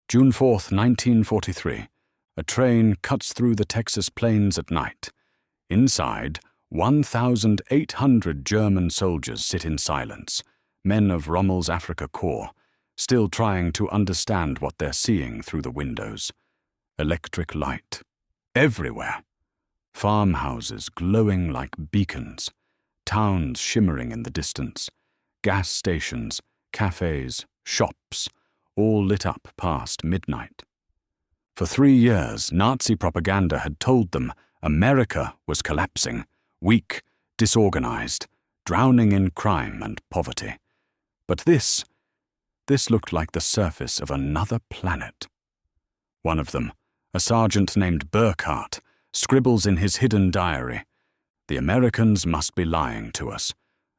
June 4, 1943. A train cuts through the Texas plains at night. Inside, 1,800 German soldiers sit in silence, men of Rommel's Afrika Korps, still trying to understand what they're seeing through the windows. Electric light. Everywhere. Farmhouses glowing like beacons. Towns shimmering in the distance. Gas stations, cafes, shops, all lit up past midnight. For 3 years, Nazi propaganda had told them America was collapsing, weak, disorganized, drowning in crime and poverty. But this looked like the surface of another planet. One of them, a sergeant named Burkhardt, scribbles in his hidden diary, "The Americans must be lying to us.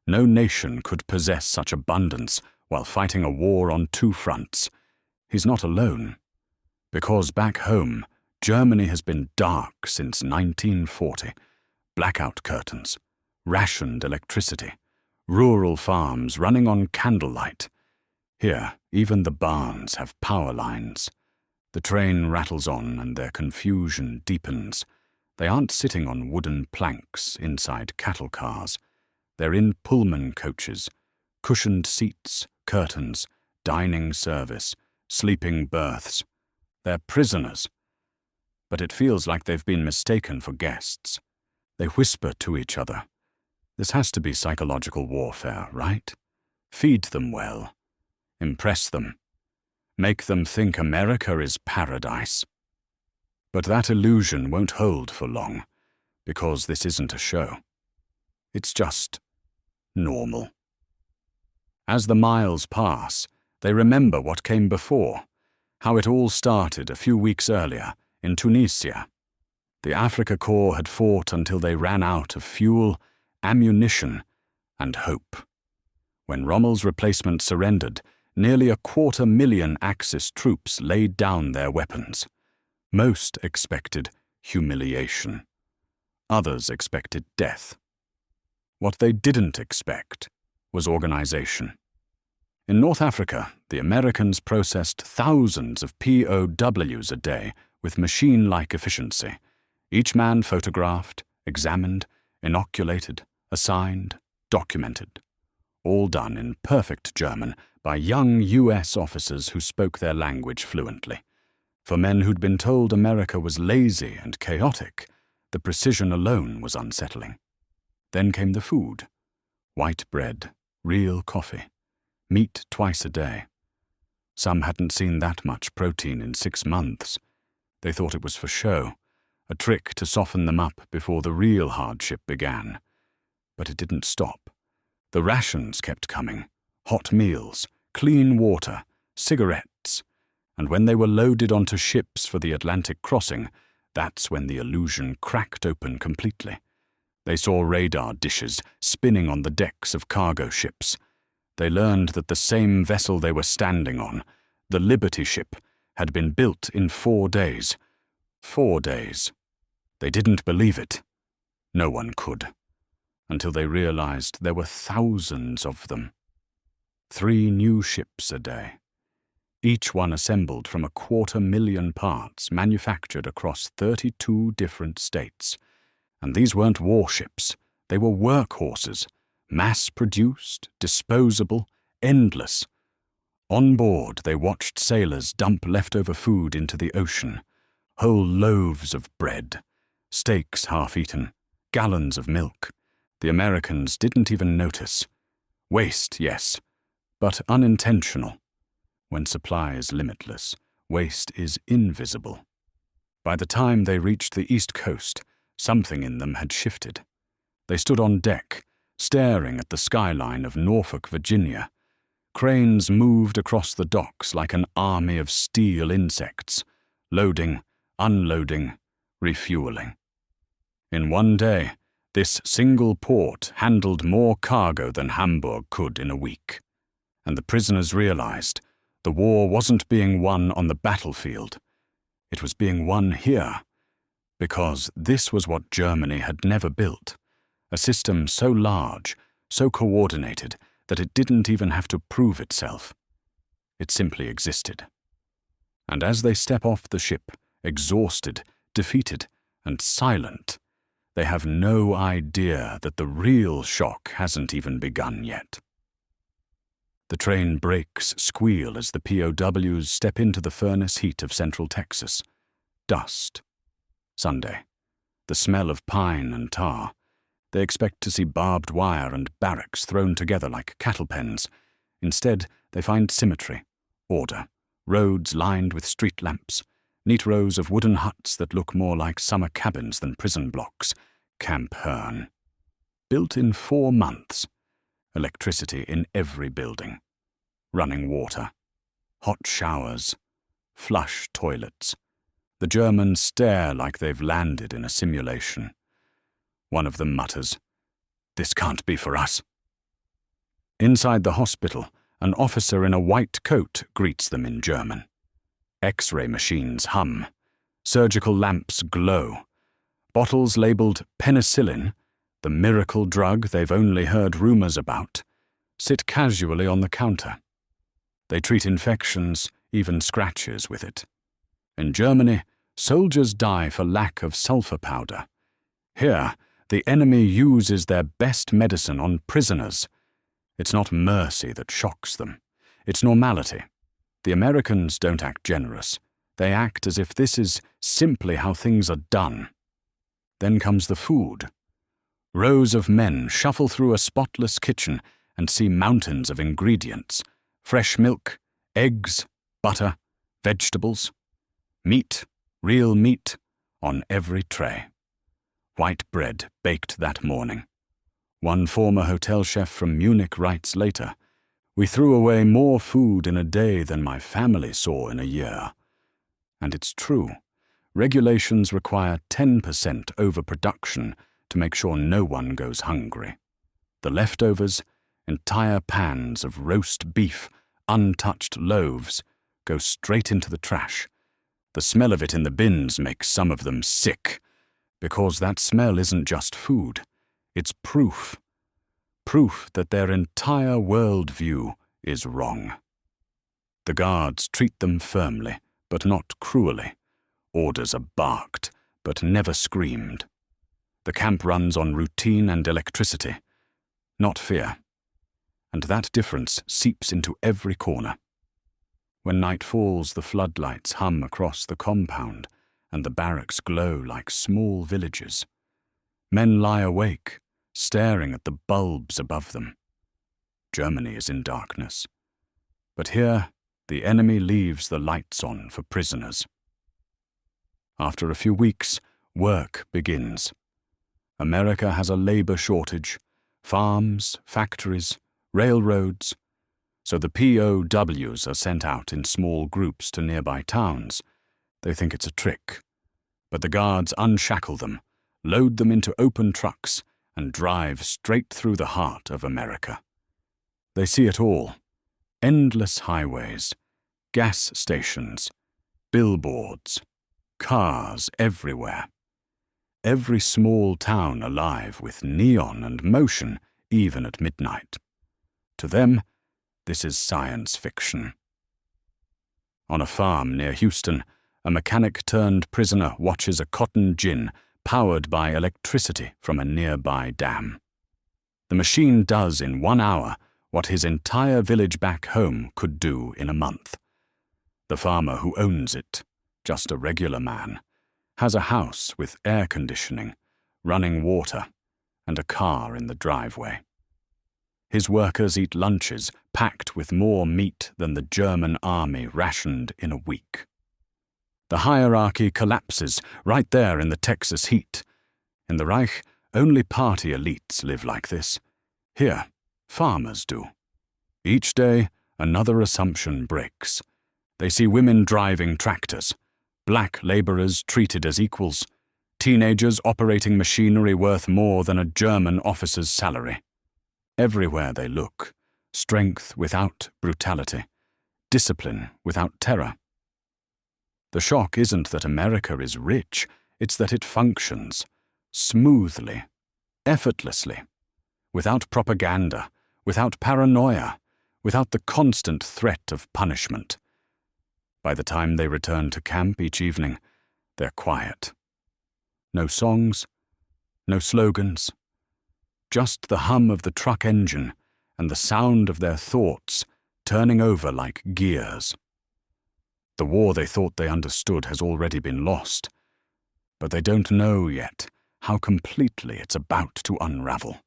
No nation could possess such abundance while fighting a war on 2 fronts. He's not alone. Because back home, Germany has been dark since 1940. Blackout curtains, rationed electricity, rural farms running on candlelight. Here, even the barns have power lines." The train rattles on and their confusion deepens. They aren't sitting on wooden planks inside cattle cars. They're in Pullman coaches, cushioned seats, curtains, dining service, sleeping berths. They're prisoners. But it feels like they've been mistaken for guests. They whisper to each other. This has to be psychological warfare, right? Feed them well. Impress them. Make them think America is paradise. But that illusion won't hold for long, because this isn't a show. It's just normal. As the miles pass, they remember what came before, how it all started a few weeks earlier in Tunisia. The Afrika Korps had fought until they ran out of fuel, ammunition, and hope. When Rommel's replacement surrendered, nearly 250,000 Axis troops laid down their weapons. Most expected humiliation. Others expected death. What they didn't expect was organization. In North Africa, the Americans processed thousands of POWs a day with machine-like efficiency. Each man photographed, examined, inoculated, assigned, documented. All done in perfect German by young US officers who spoke their language fluently. For men who'd been told America was lazy and chaotic, the precision alone was unsettling. Then came the food. White bread, real coffee, meat twice a day. Some hadn't seen that much protein in 6 months. They thought it was for show, a trick to soften them up before the real hardship began. But it didn't stop. The rations kept coming. Hot meals, clean water, cigarettes. And when they were loaded onto ships for the Atlantic crossing, that's when the illusion cracked open completely. They saw radar dishes spinning on the decks of cargo ships. They learned that the same vessel they were standing on, the Liberty ship, had been built in 4 days. 4 days. They didn't believe it. No one could. Until they realized there were thousands of them. 3 new ships a day. Each one assembled from 250,000 parts manufactured across 32 different states. And these weren't warships. They were workhorses, mass-produced, disposable, endless. On board, they watched sailors dump leftover food into the ocean, whole loaves of bread, steaks half-eaten, gallons of milk. The Americans didn't even notice. Waste, yes, but unintentional. When supply is limitless, waste is invisible. By the time they reached the East Coast, something in them had shifted. They stood on deck, staring at the skyline of Norfolk, Virginia. Cranes moved across the docks like an army of steel insects, loading, unloading, refueling. In one day, this single port handled more cargo than Hamburg could in a week. And the prisoners realized the war wasn't being won on the battlefield. It was being won here, because this was what Germany had never built, a system so large, so coordinated, that it didn't even have to prove itself. It simply existed. And as they step off the ship, exhausted, defeated, and silent, they have no idea that the real shock hasn't even begun yet. The train brakes squeal as the POWs step into the furnace heat of Central Texas. Dust. Sunday. The smell of pine and tar. They expect to see barbed wire and barracks thrown together like cattle pens. Instead, they find symmetry, order, roads lined with street lamps, neat rows of wooden huts that look more like summer cabins than prison blocks. Camp Hearn. Built in 4 months. Electricity in every building. Running water. Hot showers. Flush toilets. The Germans stare like they've landed in a simulation. One of them mutters, "This can't be for us." Inside the hospital, an officer in a white coat greets them in German. X-ray machines hum. Surgical lamps glow. Bottles labeled penicillin, the miracle drug they've only heard rumors about, sit casually on the counter. They treat infections, even scratches, with it. In Germany, soldiers die for lack of sulfur powder. Here, the enemy uses their best medicine on prisoners. It's not mercy that shocks them. It's normality. The Americans don't act generous. They act as if this is simply how things are done. Then comes the food. Rows of men shuffle through a spotless kitchen and see mountains of ingredients. Fresh milk, eggs, butter, vegetables. Meat, real meat, on every tray. White bread baked that morning. One former hotel chef from Munich writes later, "We threw away more food in a day than my family saw in a year." And it's true. Regulations require 10% overproduction to make sure no one goes hungry. The leftovers, entire pans of roast beef, untouched loaves, go straight into the trash. The smell of it in the bins makes some of them sick, because that smell isn't just food, it's proof. Proof that their entire worldview is wrong. The guards treat them firmly, but not cruelly. Orders are barked, but never screamed. The camp runs on routine and electricity, not fear. And that difference seeps into every corner. When night falls, the floodlights hum across the compound, and the barracks glow like small villages. Men lie awake, staring at the bulbs above them. Germany is in darkness. But here, the enemy leaves the lights on for prisoners. After a few weeks, work begins. America has a labor shortage, farms, factories, railroads. So the POWs are sent out in small groups to nearby towns. They think it's a trick. But the guards unshackle them, load them into open trucks, and drive straight through the heart of America. They see it all. Endless highways, gas stations, billboards, cars everywhere. Every small town alive with neon and motion, even at midnight. To them, this is science fiction. On a farm near Houston, a mechanic-turned-prisoner watches a cotton gin powered by electricity from a nearby dam. The machine does in 1 hour what his entire village back home could do in a month. The farmer who owns it, just a regular man, has a house with air conditioning, running water, and a car in the driveway. His workers eat lunches packed with more meat than the German army rationed in a week. The hierarchy collapses right there in the Texas heat. In the Reich, only party elites live like this. Here, farmers do. Each day, another assumption breaks. They see women driving tractors, black laborers treated as equals, teenagers operating machinery worth more than a German officer's salary. Everywhere they look, strength without brutality, discipline without terror. The shock isn't that America is rich, it's that it functions smoothly, effortlessly, without propaganda, without paranoia, without the constant threat of punishment. By the time they return to camp each evening, they're quiet. No songs, no slogans, just the hum of the truck engine and the sound of their thoughts turning over like gears. The war they thought they understood has already been lost, but they don't know yet how completely it's about to unravel.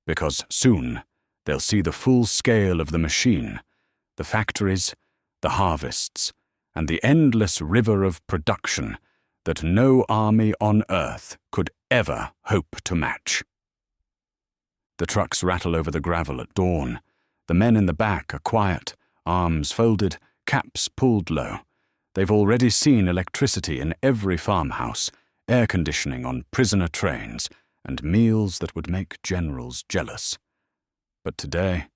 Because soon they'll see the full scale of the machine, the factories, the harvests, and the endless river of production that no army on earth could ever hope to match. The trucks rattle over the gravel at dawn. The men in the back are quiet, arms folded, caps pulled low. They've already seen electricity in every farmhouse, air conditioning on prisoner trains, and meals that would make generals jealous. But today,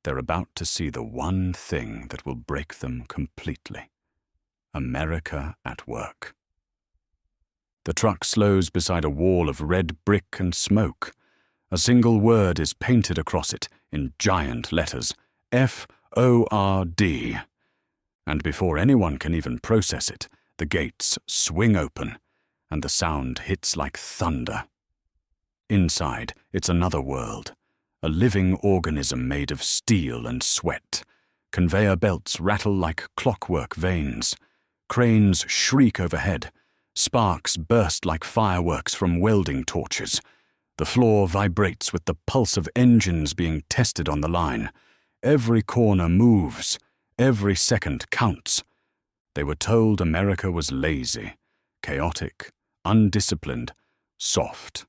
they're about to see the one thing that will break them completely. America at work. The truck slows beside a wall of red brick and smoke. A single word is painted across it in giant letters, F-O-R-D. And before anyone can even process it, the gates swing open, and the sound hits like thunder. Inside, it's another world, a living organism made of steel and sweat. Conveyor belts rattle like clockwork veins. Cranes shriek overhead. Sparks burst like fireworks from welding torches. The floor vibrates with the pulse of engines being tested on the line. Every corner moves. Every second counts. They were told America was lazy, chaotic, undisciplined, soft.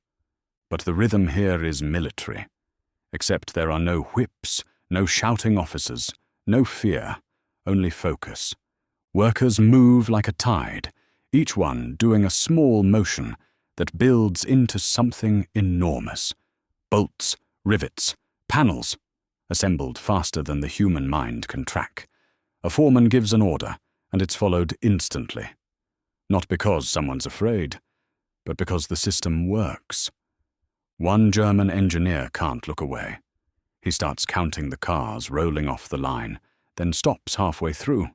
But the rhythm here is military. Except there are no whips, no shouting officers, no fear, only focus. Workers move like a tide, each one doing a small motion that builds into something enormous. Bolts, rivets, panels, assembled faster than the human mind can track. A foreman gives an order, and it's followed instantly. Not because someone's afraid, but because the system works. One German engineer can't look away. He starts counting the cars rolling off the line, then stops halfway through.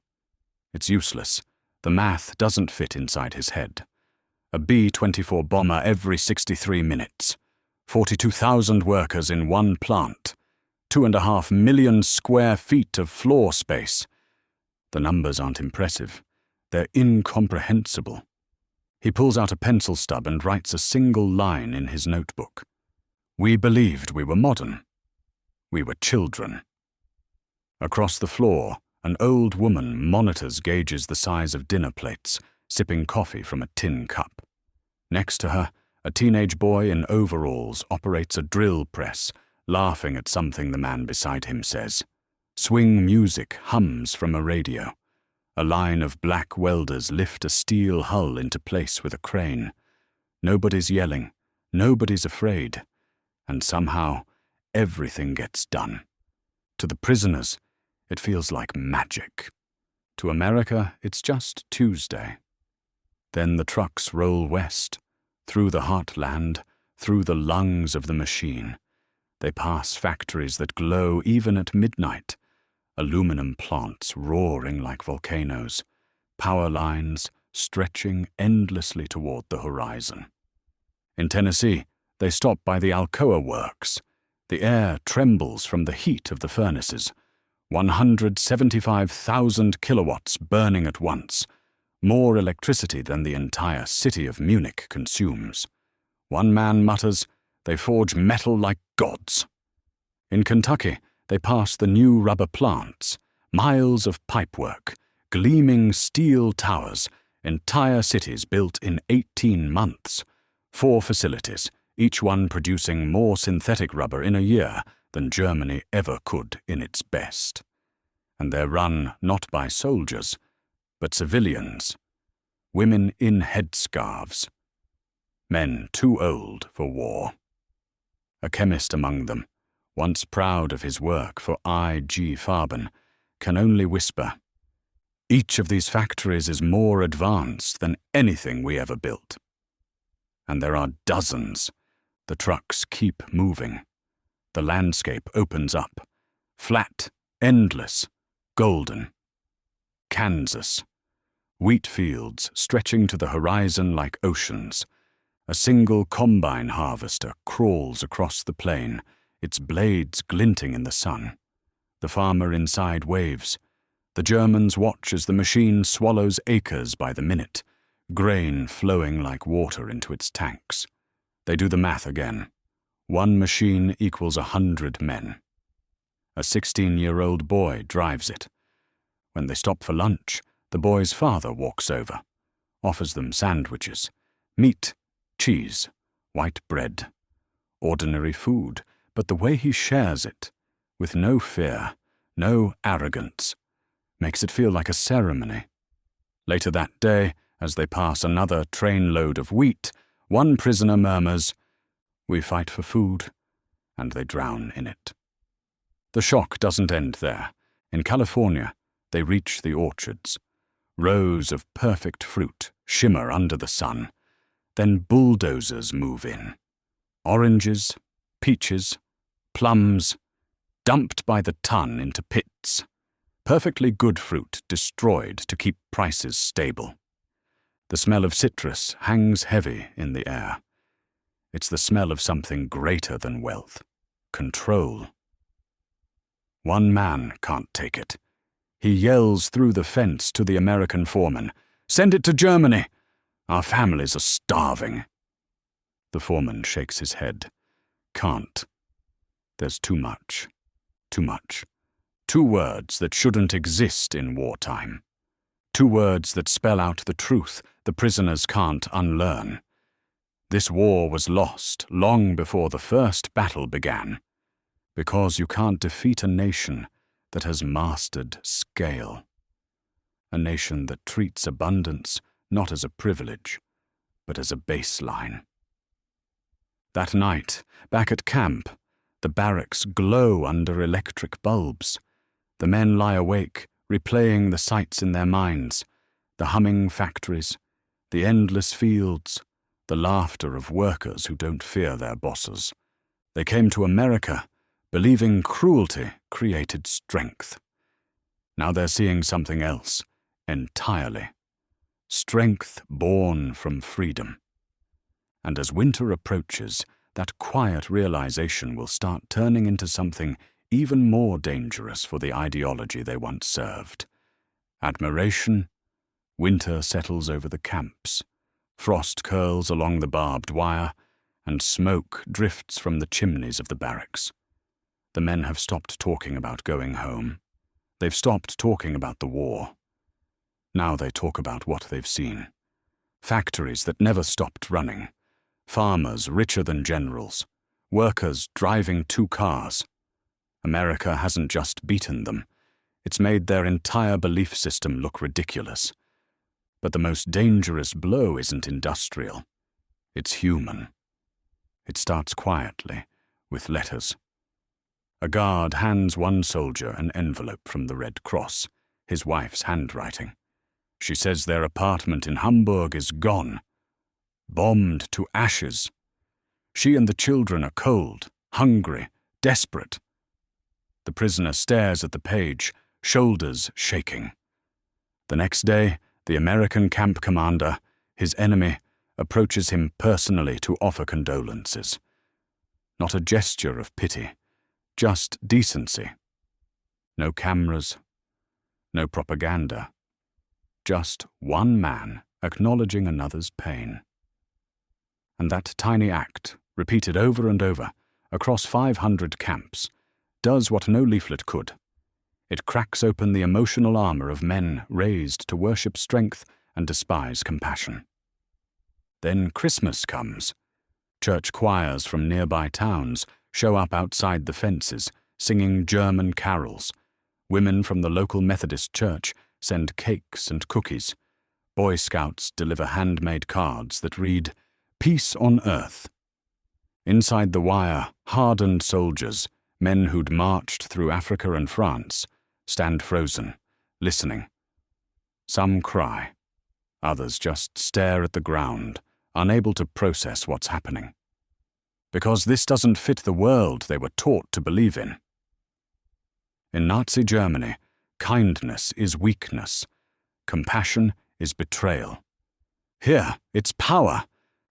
It's useless. The math doesn't fit inside his head. A B-24 bomber every 63 minutes. 42,000 workers in one plant. 2.5 million square feet of floor space. The numbers aren't impressive. They're incomprehensible. He pulls out a pencil stub and writes a single line in his notebook. We believed we were modern. We were children. Across the floor, an old woman monitors gauges the size of dinner plates, sipping coffee from a tin cup. Next to her, a teenage boy in overalls operates a drill press, laughing at something the man beside him says. Swing music hums from a radio. A line of black welders lift a steel hull into place with a crane. Nobody's yelling, nobody's afraid, and somehow everything gets done. To the prisoners, it feels like magic. To America, it's just Tuesday. Then the trucks roll west, through the heartland, through the lungs of the machine. They pass factories that glow even at midnight, aluminum plants roaring like volcanoes, power lines stretching endlessly toward the horizon. In Tennessee, they stop by the Alcoa works. The air trembles from the heat of the furnaces. 175,000 kilowatts burning at once, more electricity than the entire city of Munich consumes. One man mutters, they forge metal like gods. In Kentucky, they pass the new rubber plants, miles of pipework, gleaming steel towers, entire cities built in 18 months. 4 facilities, each one producing more synthetic rubber in a year than Germany ever could in its best. And they're run not by soldiers, but civilians, women in headscarves, men too old for war. A chemist among them, once proud of his work for I.G. Farben, can only whisper, each of these factories is more advanced than anything we ever built. And there are dozens. The trucks keep moving. The landscape opens up, flat, endless, golden. Kansas. Wheat fields stretching to the horizon like oceans. A single combine harvester crawls across the plain, its blades glinting in the sun. The farmer inside waves. The Germans watch as the machine swallows acres by the minute, grain flowing like water into its tanks. They do the math again. 1 machine equals 100 men. A 16-year-old boy drives it. When they stop for lunch, the boy's father walks over, offers them sandwiches, meat, cheese, white bread. Ordinary food, but the way he shares it, with no fear, no arrogance, makes it feel like a ceremony. Later that day, as they pass another trainload of wheat, one prisoner murmurs, "We fight for food," and they drown in it. The shock doesn't end there. In California, they reach the orchards. Rows of perfect fruit shimmer under the sun. Then bulldozers move in. Oranges, peaches, plums, dumped by the ton into pits. Perfectly good fruit destroyed to keep prices stable. The smell of citrus hangs heavy in the air. It's the smell of something greater than wealth. Control. One man can't take it. He yells through the fence to the American foreman, "Send it to Germany! Our families are starving." The foreman shakes his head. Can't. There's too much. Too much. 2 words that shouldn't exist in wartime. 2 words that spell out the truth the prisoners can't unlearn. This war was lost long before the first battle began, because you can't defeat a nation that has mastered scale. A nation that treats abundance not as a privilege, but as a baseline. That night, back at camp, the barracks glow under electric bulbs. The men lie awake, replaying the sights in their minds, the humming factories, the endless fields, the laughter of workers who don't fear their bosses. They came to America believing cruelty created strength. Now they're seeing something else entirely. Strength born from freedom. And as winter approaches, that quiet realization will start turning into something even more dangerous for the ideology they once served. Admiration. Winter settles over the camps. Frost curls along the barbed wire, and smoke drifts from the chimneys of the barracks. The men have stopped talking about going home. They've stopped talking about the war. Now they talk about what they've seen. Factories that never stopped running. Farmers richer than generals. Workers driving 2 cars. America hasn't just beaten them. It's made their entire belief system look ridiculous. But the most dangerous blow isn't industrial. It's human. It starts quietly, with letters. A guard hands one soldier an envelope from the Red Cross, his wife's handwriting. She says their apartment in Hamburg is gone. Bombed to ashes. She and the children are cold, hungry, desperate. The prisoner stares at the page, shoulders shaking. The next day, the American camp commander, his enemy, approaches him personally to offer condolences. Not a gesture of pity, just decency. No cameras, no propaganda. Just one man acknowledging another's pain. And that tiny act, repeated over and over, across 500 camps, does what no leaflet could. It cracks open the emotional armor of men raised to worship strength and despise compassion. Then Christmas comes. Church choirs from nearby towns show up outside the fences, singing German carols. Women from the local Methodist church send cakes and cookies. Boy Scouts deliver handmade cards that read, "Peace on Earth." Inside the wire, hardened soldiers, men who'd marched through Africa and France, stand frozen, listening. Some cry. Others just stare at the ground, unable to process what's happening. Because this doesn't fit the world they were taught to believe in. In Nazi Germany, kindness is weakness, compassion is betrayal. Here, it's power,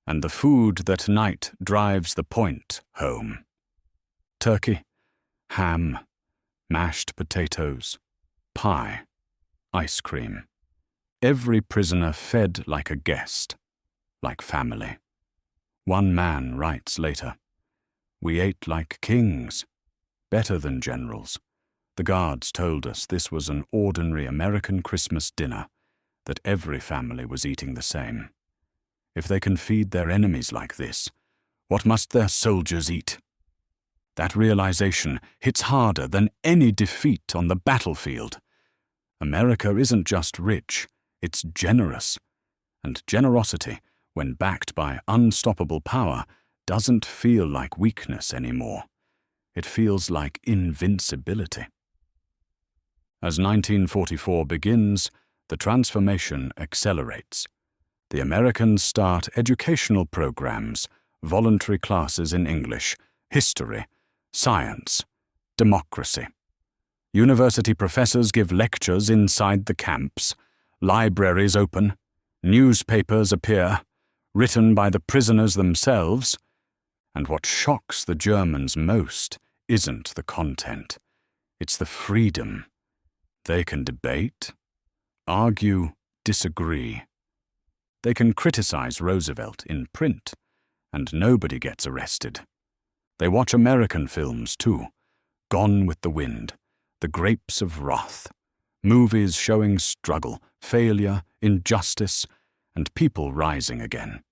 and the food that night drives the point home. Turkey, ham, mashed potatoes, pie, ice cream. Every prisoner fed like a guest, like family. One man writes later, "We ate like kings, better than generals. The guards told us this was an ordinary American Christmas dinner, that every family was eating the same. If they can feed their enemies like this, what must their soldiers eat?" That realization hits harder than any defeat on the battlefield. America isn't just rich, it's generous. And generosity, when backed by unstoppable power, doesn't feel like weakness anymore. It feels like invincibility. As 1944 begins, the transformation accelerates. The Americans start educational programs, voluntary classes in English, history, science, democracy. University professors give lectures inside the camps, libraries open, newspapers appear, written by the prisoners themselves. And what shocks the Germans most isn't the content, it's the freedom. They can debate, argue, disagree. They can criticize Roosevelt in print, and nobody gets arrested. They watch American films too, Gone with the Wind, The Grapes of Wrath, movies showing struggle, failure, injustice, and people rising again.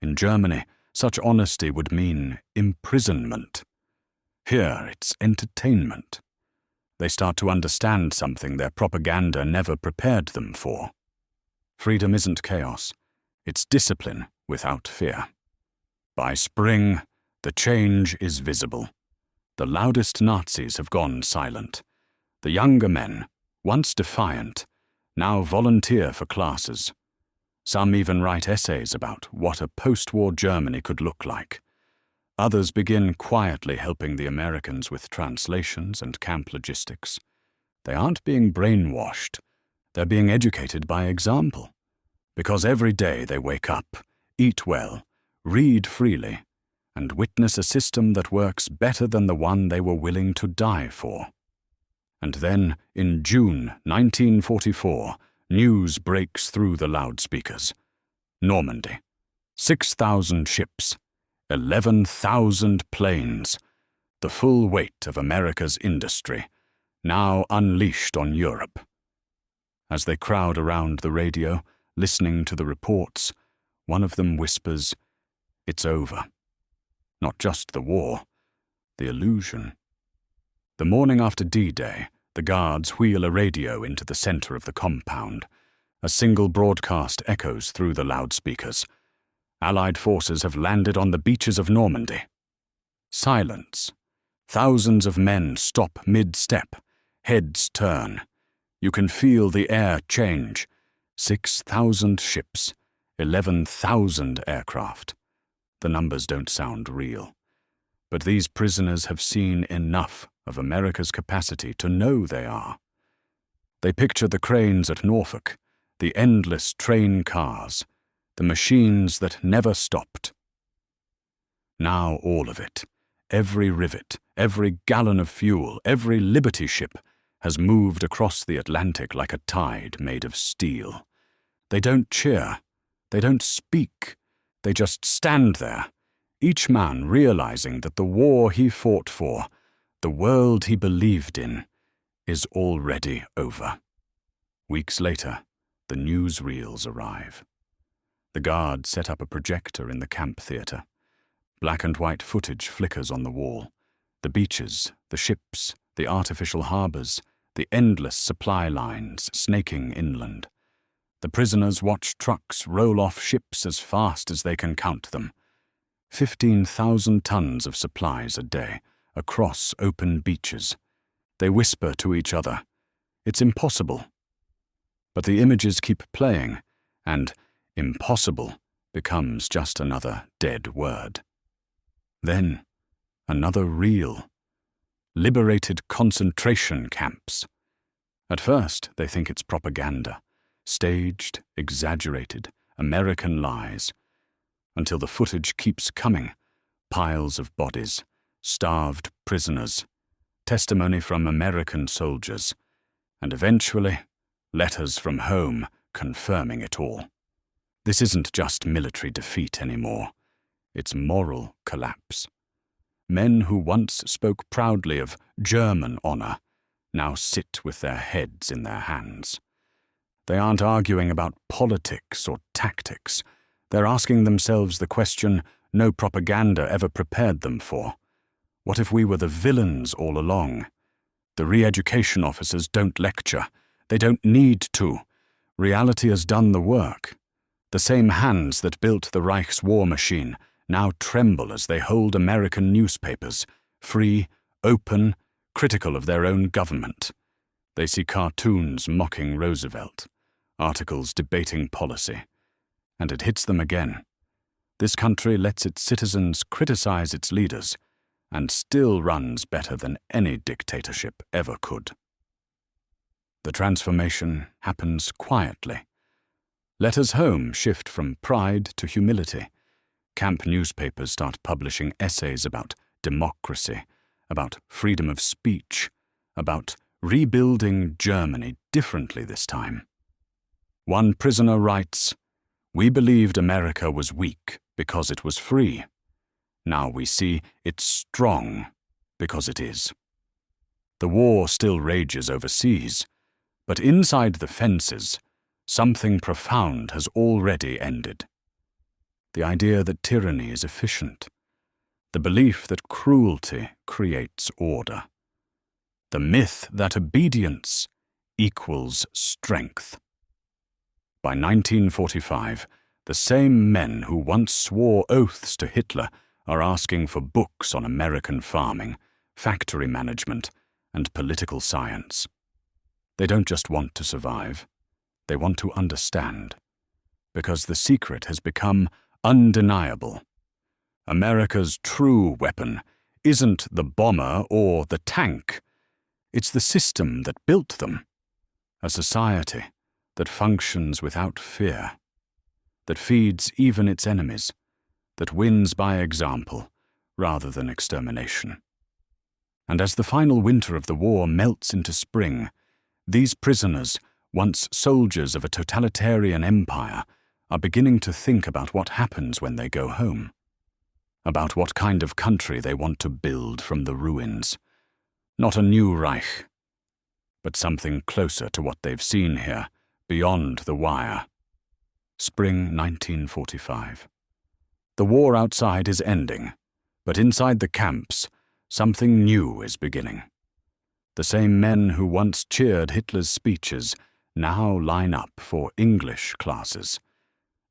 In Germany, such honesty would mean imprisonment. Here, it's entertainment. They start to understand something their propaganda never prepared them for. Freedom isn't chaos, it's discipline without fear. By spring, the change is visible. The loudest Nazis have gone silent. The younger men, once defiant, now volunteer for classes. Some even write essays about what a post-war Germany could look like. Others begin quietly helping the Americans with translations and camp logistics. They aren't being brainwashed. They're being educated by example. Because every day they wake up, eat well, read freely, and witness a system that works better than the one they were willing to die for. And then, in June 1944, news breaks through the loudspeakers. Normandy. 6,000 ships. 11,000 planes. The full weight of America's industry, now unleashed on Europe. As they crowd around the radio, listening to the reports, one of them whispers, "It's over." Not just the war, the illusion. The morning after D-Day, the guards wheel a radio into the center of the compound. A single broadcast echoes through the loudspeakers. Allied forces have landed on the beaches of Normandy. Silence. Thousands of men stop mid-step. Heads turn. You can feel the air change. 6,000 ships. 11,000 aircraft. The numbers don't sound real. But these prisoners have seen enough of America's capacity to know they are. They picture the cranes at Norfolk, the endless train cars, the machines that never stopped. Now all of it, every rivet, every gallon of fuel, every Liberty ship has moved across the Atlantic like a tide made of steel. They don't cheer, they don't speak, they just stand there, each man realizing that the war he fought for, the world he believed in, is already over. Weeks later, the newsreels arrive. The guards set up a projector in the camp theater. Black and white footage flickers on the wall. The beaches, the ships, the artificial harbors, the endless supply lines snaking inland. The prisoners watch trucks roll off ships as fast as they can count them. 15,000 tons of supplies a day, across open beaches. They whisper to each other, "It's impossible." But the images keep playing, and impossible becomes just another dead word. Then, another reel. Liberated concentration camps. At first, they think it's propaganda. staged, exaggerated, American lies, until the footage keeps coming. Piles of bodies, starved prisoners, testimony from American soldiers, and eventually, letters from home confirming it all. This isn't just military defeat anymore. It's moral collapse. Men who once spoke proudly of German honor now sit with their heads in their hands. They aren't arguing about politics or tactics. They're asking themselves the question no propaganda ever prepared them for. What if we were the villains all along? The re-education officers don't lecture. They don't need to. Reality has done the work. The same hands that built the Reich's war machine now tremble as they hold American newspapers, free, open, critical of their own government. They see cartoons mocking Roosevelt, articles debating policy, and it hits them again. This country lets its citizens criticize its leaders and still runs better than any dictatorship ever could. The transformation happens quietly. Letters home shift from pride to humility. Camp newspapers start publishing essays about democracy, about freedom of speech, about rebuilding Germany differently this time. One prisoner writes, "We believed America was weak because it was free. Now we see it's strong because it is." The war still rages overseas, but inside the fences, something profound has already ended. The idea that tyranny is efficient. The belief that cruelty creates order. The myth that obedience equals strength. By 1945, the same men who once swore oaths to Hitler are asking for books on American farming, factory management, and political science. They don't just want to survive. They want to understand. Because the secret has become undeniable. America's true weapon isn't the bomber or the tank. It's the system that built them. A society that functions without fear, that feeds even its enemies, that wins by example rather than extermination. And as the final winter of the war melts into spring, these prisoners, once soldiers of a totalitarian empire, are beginning to think about what happens when they go home, about what kind of country they want to build from the ruins. Not a new Reich, but something closer to what they've seen here, beyond the wire. Spring 1945. The war outside is ending, but inside the camps, something new is beginning. The same men who once cheered Hitler's speeches now line up for English classes.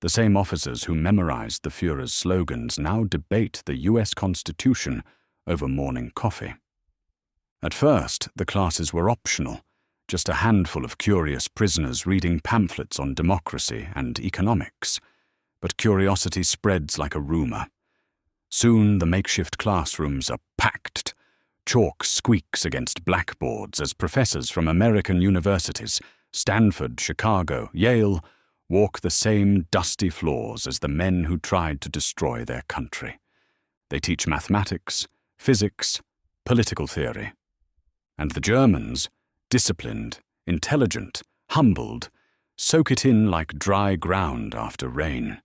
The same officers who memorized the Führer's slogans now debate the US Constitution over morning coffee. At first, the classes were optional, just a handful of curious prisoners reading pamphlets on democracy and economics. But curiosity spreads like a rumor. Soon the makeshift classrooms are packed. Chalk squeaks against blackboards as professors from American universities, Stanford, Chicago, Yale, walk the same dusty floors as the men who tried to destroy their country. They teach mathematics, physics, political theory. And the Germans, disciplined, intelligent, humbled, soak it in like dry ground after rain.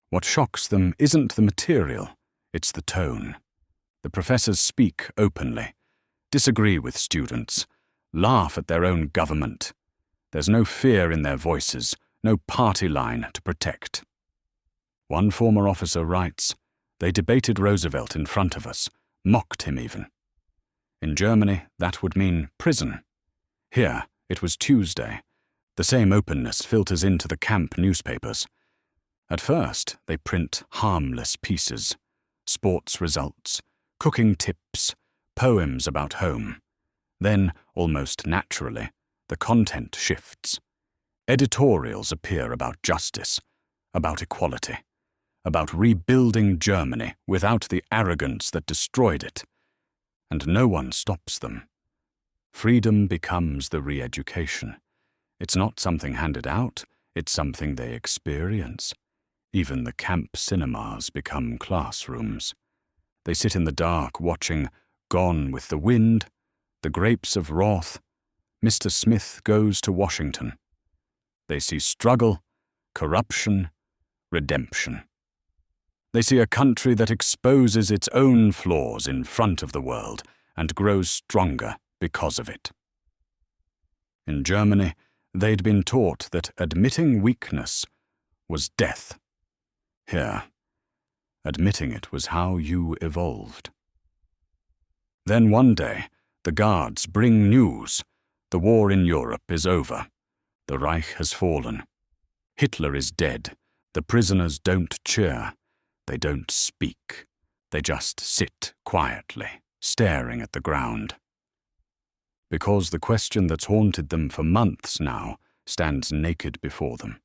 What shocks them isn't the material, it's the tone. The professors speak openly, disagree with students, laugh at their own government. There's no fear in their voices, no party line to protect. One former officer writes, "They debated Roosevelt in front of us, mocked him even." In Germany, that would mean prison. Here, it was Tuesday. The same openness filters into the camp newspapers. At first, they print harmless pieces, sports results, cooking tips, poems about home. Then, almost naturally, the content shifts. Editorials appear about justice, about equality, about rebuilding Germany without the arrogance that destroyed it. And no one stops them. Freedom becomes the re-education. It's not something handed out, it's something they experience. Even the camp cinemas become classrooms. They sit in the dark watching Gone with the Wind, The Grapes of Wrath, Mr. Smith Goes to Washington. They see struggle, corruption, redemption. They see a country that exposes its own flaws in front of the world and grows stronger because of it. In Germany, they'd been taught that admitting weakness was death. Here, admitting it was how you evolved. Then one day, the guards bring news. The war in Europe is over. The Reich has fallen. Hitler is dead. The prisoners don't cheer. They don't speak. They just sit quietly, staring at the ground. Because the question that's haunted them for months now stands naked before them.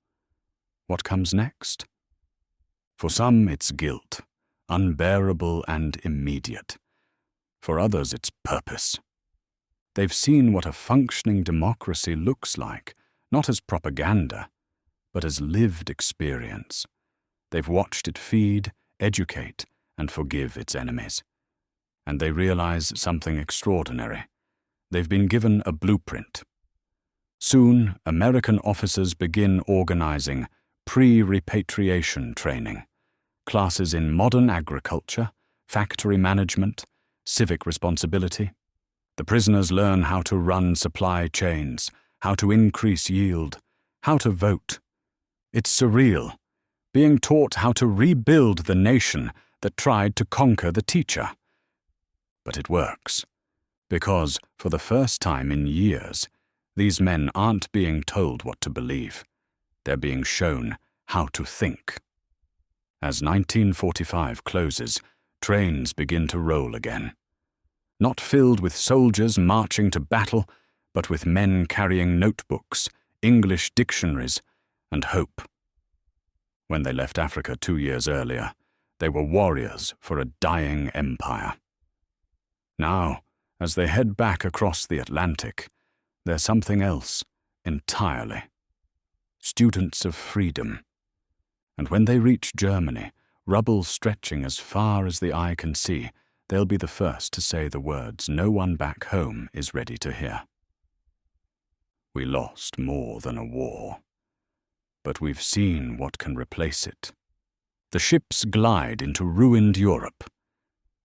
What comes next? For some, it's guilt, unbearable and immediate. For others, it's purpose. They've seen what a functioning democracy looks like, not as propaganda, but as lived experience. They've watched it feed, educate, and forgive its enemies. And they realize something extraordinary. They've been given a blueprint. Soon, American officers begin organizing pre-repatriation training, classes in modern agriculture, factory management, civic responsibility. The prisoners learn how to run supply chains, how to increase yield, how to vote. It's surreal, being taught how to rebuild the nation that tried to conquer the teacher. But it works, because for the first time in years, these men aren't being told what to believe. They're being shown how to think. As 1945 closes, trains begin to roll again. Not filled with soldiers marching to battle, but with men carrying notebooks, English dictionaries, and hope. When they left Africa 2 years earlier, they were warriors for a dying empire. Now, as they head back across the Atlantic, they're something else entirely. Students of freedom. And when they reach Germany, rubble stretching as far as the eye can see, they'll be the first to say the words no one back home is ready to hear. We lost more than a war, but we've seen what can replace it. The ships glide into ruined Europe.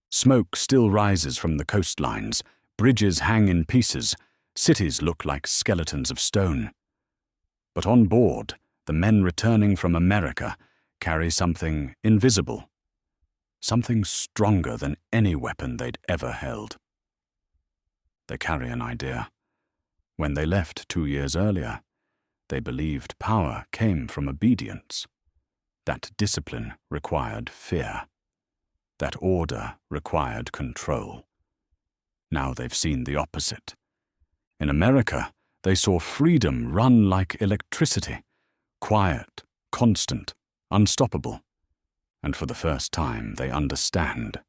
Smoke still rises from the coastlines, bridges hang in pieces, cities look like skeletons of stone. But on board, the men returning from America carry something invisible, something stronger than any weapon they'd ever held. They carry an idea. When they left 2 years earlier, they believed power came from obedience, that discipline required fear, that order required control. Now they've seen the opposite. In America, they saw freedom run like electricity, quiet, constant, unstoppable. And for the first time, they understand.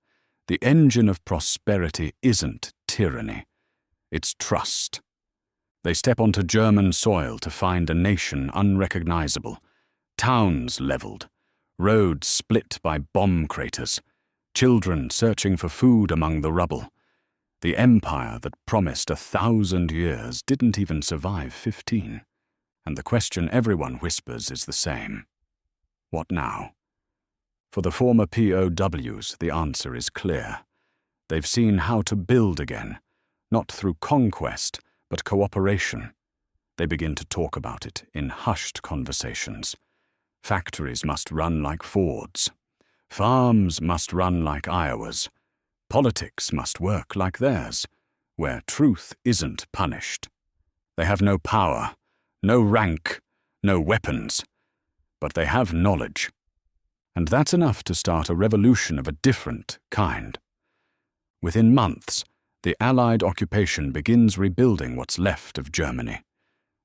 The engine of prosperity isn't tyranny, it's trust. They step onto German soil to find a nation unrecognizable, towns leveled, roads split by bomb craters, children searching for food among the rubble. The empire that promised 1,000 years didn't even survive 15. And the question everyone whispers is the same. What now? For the former POWs, the answer is clear. They've seen how to build again, not through conquest, but cooperation. They begin to talk about it in hushed conversations. Factories must run like Fords. Farms must run like Iowa's. Politics must work like theirs, where truth isn't punished. They have no power, no rank, no weapons, but they have knowledge. And that's enough to start a revolution of a different kind. Within months, the Allied occupation begins rebuilding what's left of Germany.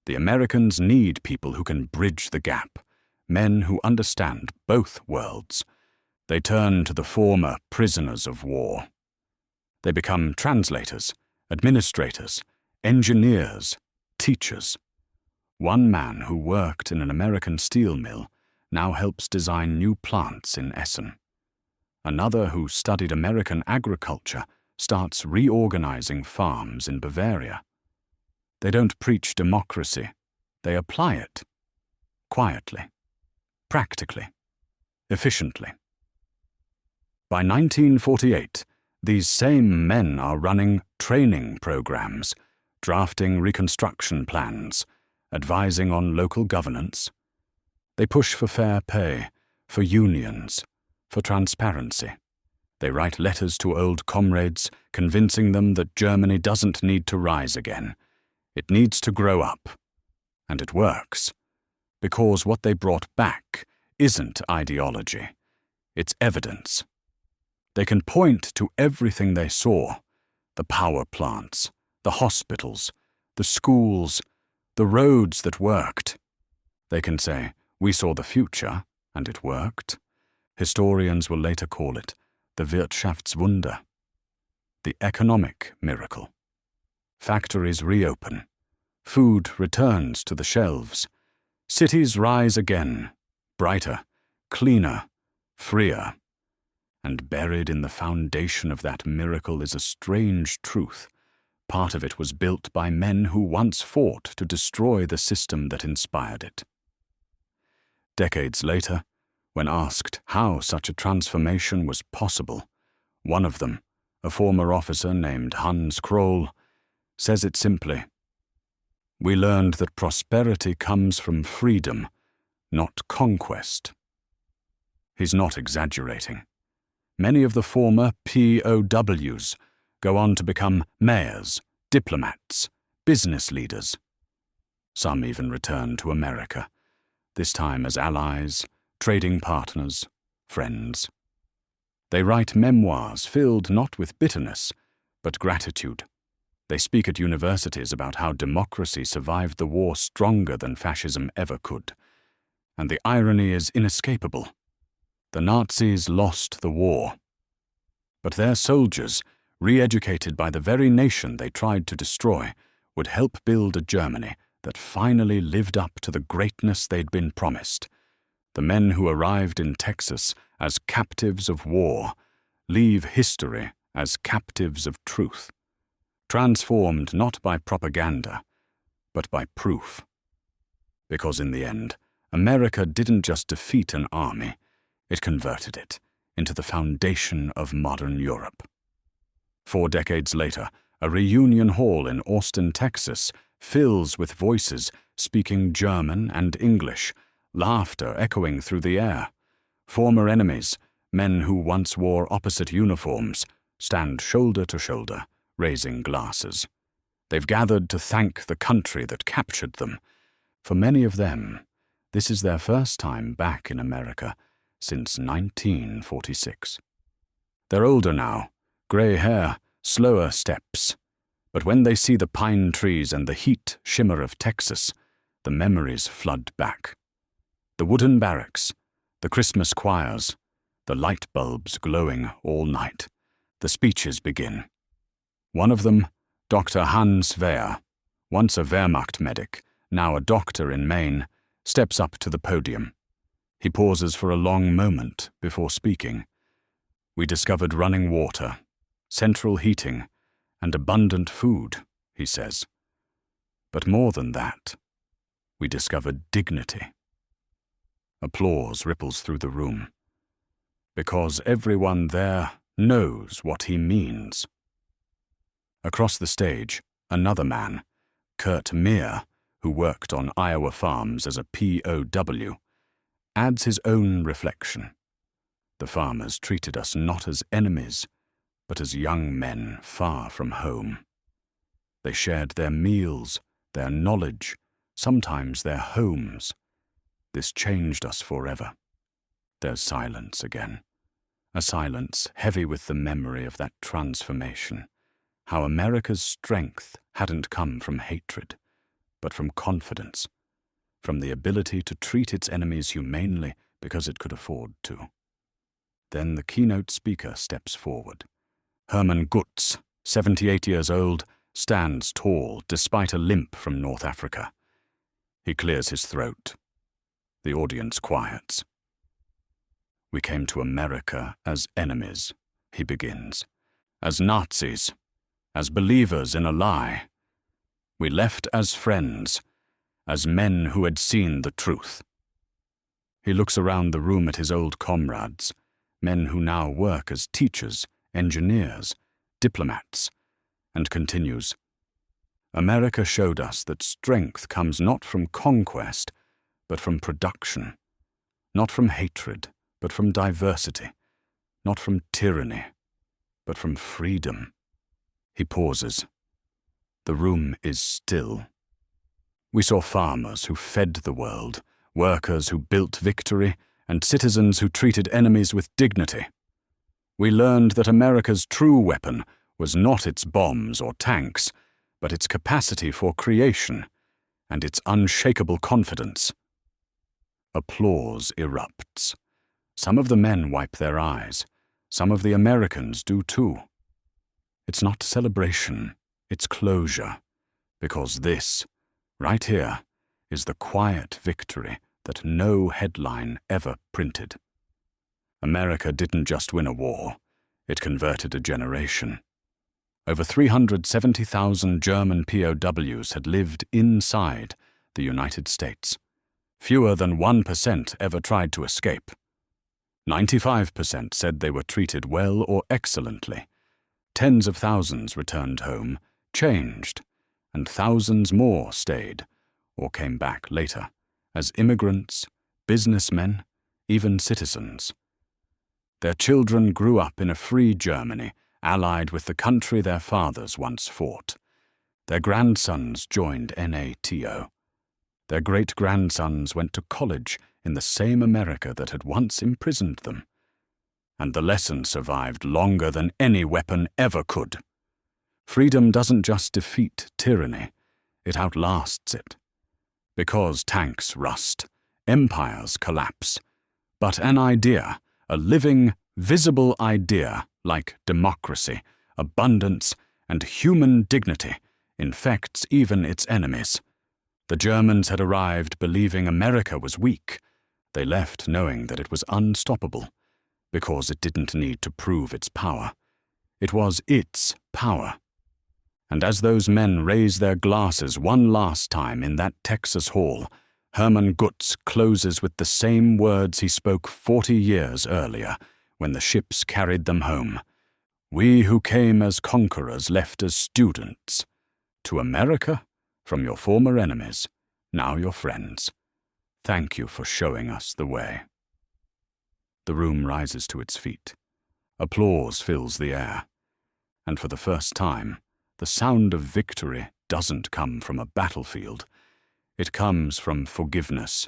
The Americans need people who can bridge the gap, men who understand both worlds. They turn to the former prisoners of war. They become translators, administrators, engineers, teachers. One man who worked in an American steel mill now helps design new plants in Essen. Another who studied American agriculture starts reorganizing farms in Bavaria. They don't preach democracy, they apply it. Quietly, practically, efficiently. By 1948, these same men are running training programs, drafting reconstruction plans, advising on local governance. They push for fair pay, for unions, for transparency. They write letters to old comrades, convincing them that Germany doesn't need to rise again. It needs to grow up. And it works. Because what they brought back isn't ideology. It's evidence. They can point to everything they saw: the power plants, the hospitals, the schools, the roads that worked. They can say, "We saw the future, and it worked." Historians will later call it the Wirtschaftswunder, the economic miracle. Factories reopen. Food returns to the shelves. Cities rise again, brighter, cleaner, freer. And buried in the foundation of that miracle is a strange truth. Part of it was built by men who once fought to destroy the system that inspired it. Decades later, when asked how such a transformation was possible, one of them, a former officer named Hans Kroll, says it simply: "We learned that prosperity comes from freedom, not conquest." He's not exaggerating. Many of the former POWs go on to become mayors, diplomats, business leaders. Some even return to America, this time as allies, trading partners, friends. They write memoirs filled not with bitterness, but gratitude. They speak at universities about how democracy survived the war stronger than fascism ever could. And the irony is inescapable. The Nazis lost the war. But their soldiers, re-educated by the very nation they tried to destroy, would help build a Germany that finally lived up to the greatness they'd been promised. The men who arrived in Texas as captives of war leave history as captives of truth, transformed not by propaganda, but by proof. Because in the end, America didn't just defeat an army, it converted it into the foundation of modern Europe. 4 decades later, a reunion hall in Austin, Texas, fills with voices speaking German and English, laughter echoing through the air. Former enemies, men who once wore opposite uniforms, stand shoulder to shoulder, raising glasses. They've gathered to thank the country that captured them. For many of them, this is their first time back in America since 1946. They're older now, grey hair, slower steps. But when they see the pine trees and the heat shimmer of Texas, the memories flood back. The wooden barracks, the Christmas choirs, the light bulbs glowing all night. The speeches begin. One of them, Dr. Hans Wehr, once a Wehrmacht medic, now a doctor in Maine, steps up to the podium. He pauses for a long moment before speaking. "We discovered running water, central heating, and abundant food," he says. "But more than that, we discovered dignity." Applause ripples through the room, because everyone there knows what he means. Across the stage, another man, Kurt Meir, who worked on Iowa farms as a POW, adds his own reflection. "The farmers treated us not as enemies, but as young men far from home. They shared their meals, their knowledge, sometimes their homes. This changed us forever." There's silence again. A silence heavy with the memory of that transformation. How America's strength hadn't come from hatred, but from confidence, from the ability to treat its enemies humanely because it could afford to. Then the keynote speaker steps forward. Herman Gutz, 78 years old, stands tall despite a limp from North Africa. He clears his throat. The audience quiets. "We came to America as enemies," he begins. "As Nazis, as believers in a lie. We left as friends, as men who had seen the truth." He looks around the room at his old comrades, men who now work as teachers, engineers, diplomats, and continues, "America showed us that strength comes not from conquest, but from production, not from hatred, but from diversity, not from tyranny, but from freedom." He pauses. The room is still. We saw farmers who fed the world, workers who built victory, and citizens who treated enemies with dignity. We learned that America's true weapon was not its bombs or tanks, but its capacity for creation and its unshakable confidence. Applause erupts. Some of the men wipe their eyes. Some of the Americans do too. It's not celebration, it's closure, because this, right here, is the quiet victory that no headline ever printed. America didn't just win a war, it converted a generation. Over 370,000 German POWs had lived inside the United States. Fewer than 1% ever tried to escape. 95% said they were treated well or excellently. Tens of thousands returned home, changed, and thousands more stayed or came back later as immigrants, businessmen, even citizens. Their children grew up in a free Germany, allied with the country their fathers once fought. Their grandsons joined NATO. Their great-grandsons went to college in the same America that had once imprisoned them. And the lesson survived longer than any weapon ever could. Freedom doesn't just defeat tyranny, it outlasts it. Because tanks rust, empires collapse. But an idea, a living, visible idea like democracy, abundance, and human dignity, infects even its enemies. The Germans had arrived believing America was weak. They left knowing that it was unstoppable, because it didn't need to prove its power. It was its power. And as those men raise their glasses one last time in that Texas hall, Hermann Gutz closes with the same words he spoke 40 years earlier, when the ships carried them home. "We who came as conquerors left as students. To America, from your former enemies, now your friends. Thank you for showing us the way." The room rises to its feet. Applause fills the air. And for the first time, the sound of victory doesn't come from a battlefield. It comes from forgiveness.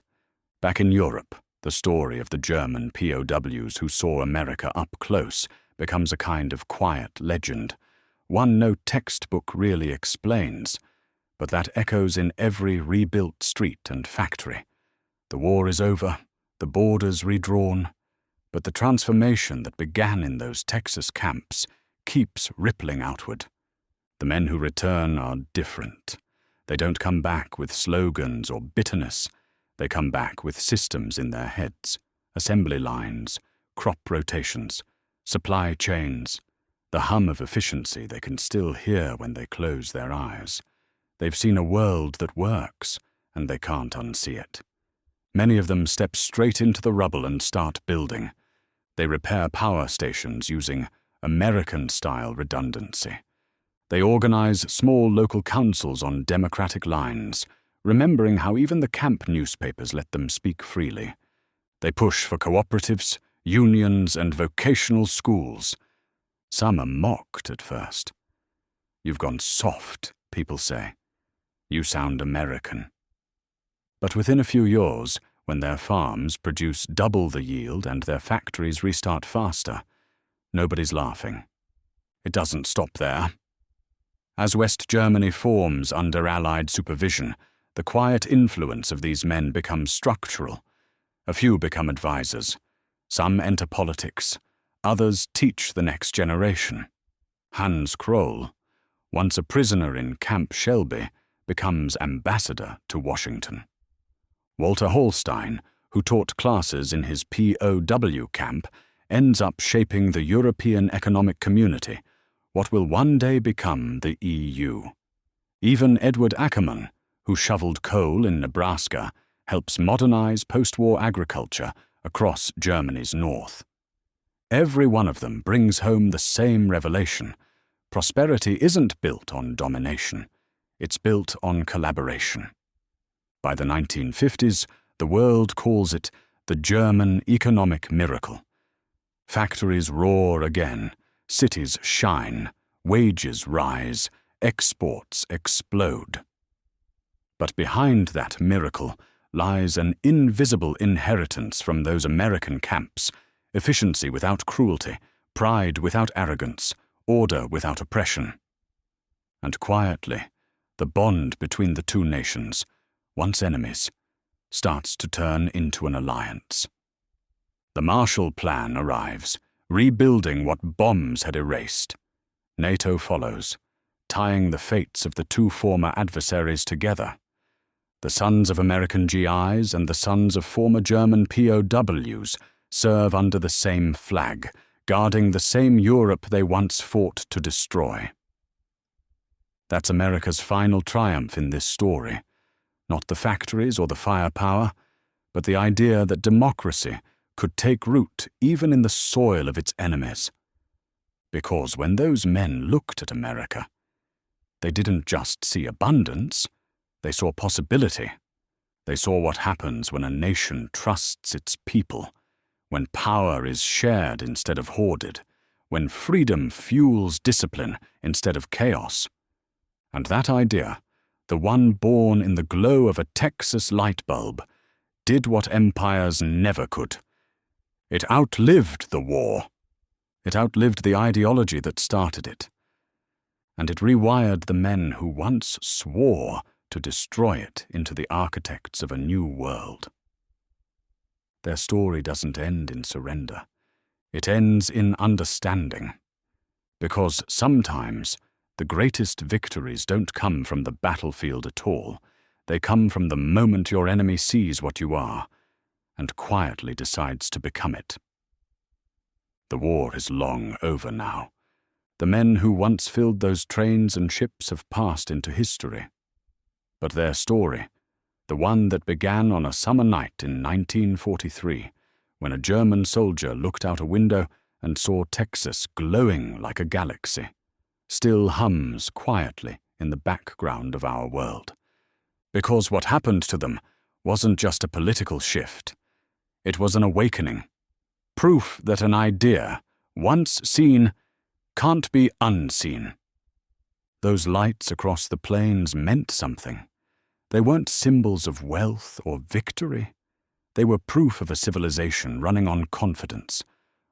Back in Europe, the story of the German POWs who saw America up close becomes a kind of quiet legend, one no textbook really explains, but that echoes in every rebuilt street and factory. The war is over, the borders redrawn, but the transformation that began in those Texas camps keeps rippling outward. The men who return are different. They don't come back with slogans or bitterness. They come back with systems in their heads, assembly lines, crop rotations, supply chains, the hum of efficiency they can still hear when they close their eyes. They've seen a world that works, and they can't unsee it. Many of them step straight into the rubble and start building. They repair power stations using American-style redundancy. They organize small local councils on democratic lines, remembering how even the camp newspapers let them speak freely. They push for cooperatives, unions, and vocational schools. Some are mocked at first. "You've gone soft," people say. "You sound American." But within a few years, when their farms produce double the yield and their factories restart faster, nobody's laughing. It doesn't stop there. As West Germany forms under Allied supervision, the quiet influence of these men becomes structural. A few become advisors. Some enter politics. Others teach the next generation. Hans Kroll, once a prisoner in Camp Shelby, becomes ambassador to Washington. Walter Hallstein, who taught classes in his POW camp, ends up shaping the European Economic Community, what will one day become the EU. Even Edward Ackerman, who shoveled coal in Nebraska, helps modernize post-war agriculture across Germany's north. Every one of them brings home the same revelation. Prosperity isn't built on domination. It's built on collaboration. By the 1950s, the world calls it the German economic miracle. Factories roar again, cities shine, wages rise, exports explode. But behind that miracle lies an invisible inheritance from those American camps: efficiency without cruelty, pride without arrogance, order without oppression. And quietly, the bond between the two nations, once enemies, starts to turn into an alliance. The Marshall Plan arrives, rebuilding what bombs had erased. NATO follows, tying the fates of the two former adversaries together. The sons of American GIs and the sons of former German POWs serve under the same flag, guarding the same Europe they once fought to destroy. That's America's final triumph in this story. Not the factories or the firepower, but the idea that democracy could take root even in the soil of its enemies. Because when those men looked at America, they didn't just see abundance, they saw possibility. They saw what happens when a nation trusts its people, when power is shared instead of hoarded, when freedom fuels discipline instead of chaos. And that idea, the one born in the glow of a Texas light bulb, did what empires never could. It outlived the war. It outlived the ideology that started it. And it rewired the men who once swore to destroy it into the architects of a new world. Their story doesn't end in surrender. It ends in understanding. Because sometimes the greatest victories don't come from the battlefield at all. They come from the moment your enemy sees what you are and quietly decides to become it. The war is long over now. The men who once filled those trains and ships have passed into history. But their story, the one that began on a summer night in 1943, when a German soldier looked out a window and saw Texas glowing like a galaxy, still hums quietly in the background of our world. Because what happened to them wasn't just a political shift. It was an awakening. Proof that an idea, once seen, can't be unseen. Those lights across the plains meant something. They weren't symbols of wealth or victory. They were proof of a civilization running on confidence,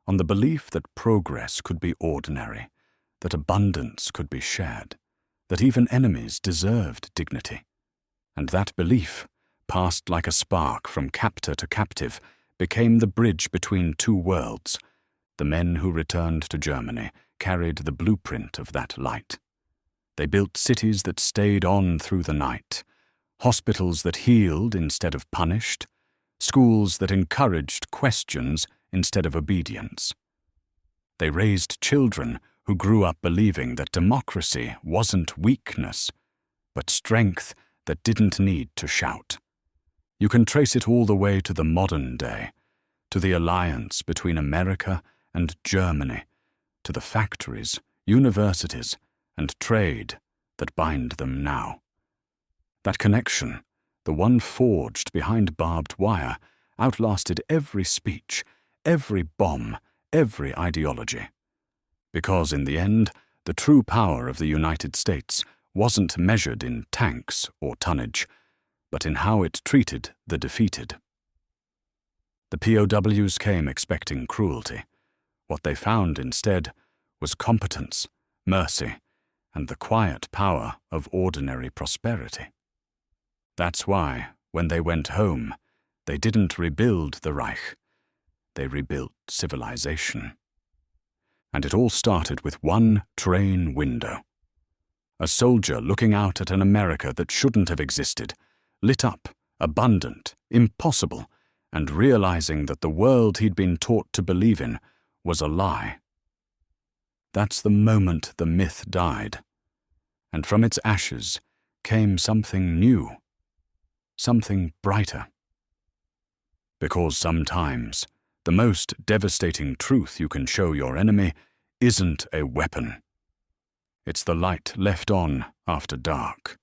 on the belief that progress could be ordinary, that abundance could be shared, that even enemies deserved dignity. And that belief, passed like a spark from captor to captive, became the bridge between two worlds. The men who returned to Germany carried the blueprint of that light. They built cities that stayed on through the night, hospitals that healed instead of punished, schools that encouraged questions instead of obedience. They raised children who grew up believing that democracy wasn't weakness, but strength that didn't need to shout. You can trace it all the way to the modern day, to the alliance between America and Germany, to the factories, universities, and trade that bind them now. That connection, the one forged behind barbed wire, outlasted every speech, every bomb, every ideology. Because in the end, the true power of the United States wasn't measured in tanks or tonnage, but in how it treated the defeated. The POWs came expecting cruelty. What they found instead was competence, mercy, and the quiet power of ordinary prosperity. That's why, when they went home, they didn't rebuild the Reich. They rebuilt civilization. And it all started with one train window. A soldier looking out at an America that shouldn't have existed, lit up abundant, impossible, and realizing that the world he'd been taught to believe in was a lie. That's the moment the myth died, and from its ashes came something new, something brighter. Because sometimes the most devastating truth you can show your enemy isn't a weapon. It's the light left on after dark.